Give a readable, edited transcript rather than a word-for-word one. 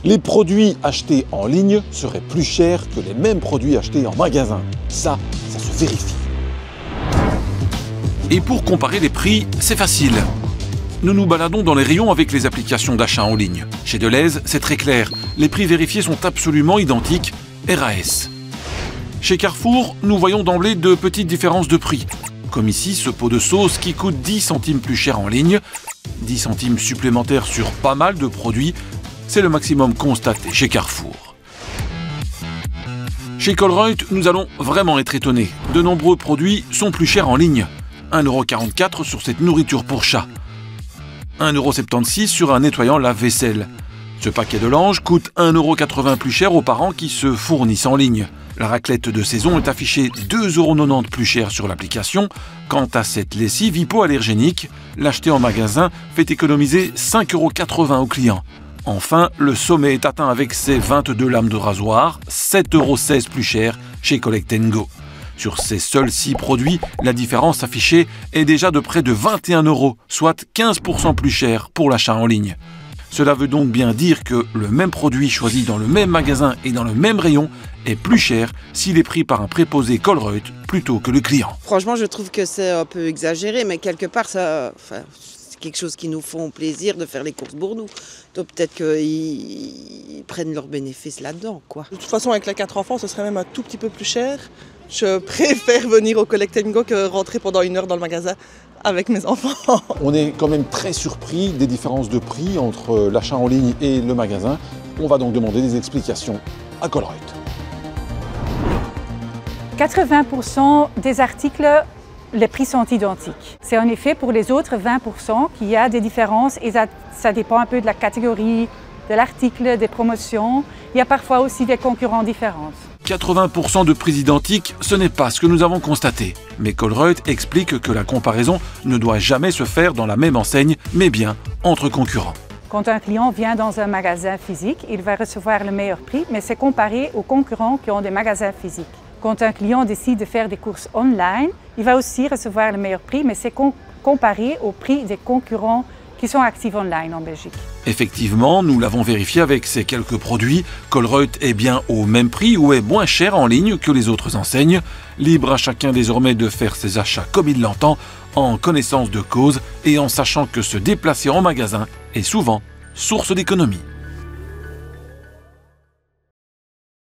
Les produits achetés en ligne seraient plus chers que les mêmes produits achetés en magasin. Ça se vérifie. Et pour comparer les prix, c'est facile. Nous nous baladons dans les rayons avec les applications d'achat en ligne. Chez Delhaize, c'est très clair. Les prix vérifiés sont absolument identiques. RAS. Chez Carrefour, nous voyons d'emblée de petites différences de prix. Comme ici, ce pot de sauce qui coûte 10 centimes plus cher en ligne. 10 centimes supplémentaires sur pas mal de produits. C'est le maximum constaté chez Carrefour. Chez Colruyt, nous allons vraiment être étonnés. De nombreux produits sont plus chers en ligne. 1,44 € sur cette nourriture pour chat. 1,76 € sur un nettoyant lave-vaisselle. Ce paquet de langes coûte 1,80 € plus cher aux parents qui se fournissent en ligne. La raclette de saison est affichée 2,90 € plus cher sur l'application. Quant à cette lessive hypoallergénique, l'acheter en magasin fait économiser 5,80 € aux clients. Enfin, le sommet est atteint avec ses 22 lames de rasoir, 7,16 € plus cher chez Collect & Go. Sur ces seuls 6 produits, la différence affichée est déjà de près de 21 €, soit 15% plus cher pour l'achat en ligne. Cela veut donc bien dire que le même produit choisi dans le même magasin et dans le même rayon est plus cher s'il est pris par un préposé Colruyt plutôt que le client. Franchement, je trouve que c'est un peu exagéré, mais quelque part, c'est quelque chose qui nous font plaisir de faire les courses pour nous. Donc peut-être qu'ils prennent leurs bénéfices là-dedans, quoi. De toute façon, avec les 4 enfants, ce serait même un tout petit peu plus cher. Je préfère venir au Collect & Go que rentrer pendant 1 heure dans le magasin avec mes enfants. On est quand même très surpris des différences de prix entre l'achat en ligne et le magasin. On va donc demander des explications à Colruyt. 80% des articles, les prix sont identiques. C'est en effet pour les autres 20% qu'il y a des différences et ça dépend un peu de la catégorie, de l'article, des promotions. Il y a parfois aussi des concurrents différents. 80% de prix identiques, ce n'est pas ce que nous avons constaté. Mais Colruyt explique que la comparaison ne doit jamais se faire dans la même enseigne, mais bien entre concurrents. Quand un client vient dans un magasin physique, il va recevoir le meilleur prix, mais c'est comparé aux concurrents qui ont des magasins physiques. Quand un client décide de faire des courses online, il va aussi recevoir le meilleur prix, mais c'est comparé au prix des concurrents qui sont actifs online en Belgique. Effectivement, nous l'avons vérifié avec ces quelques produits. Colruyt est bien au même prix ou est moins cher en ligne que les autres enseignes. Libre à chacun désormais de faire ses achats comme il l'entend, en connaissance de cause et en sachant que se déplacer en magasin est souvent source d'économie.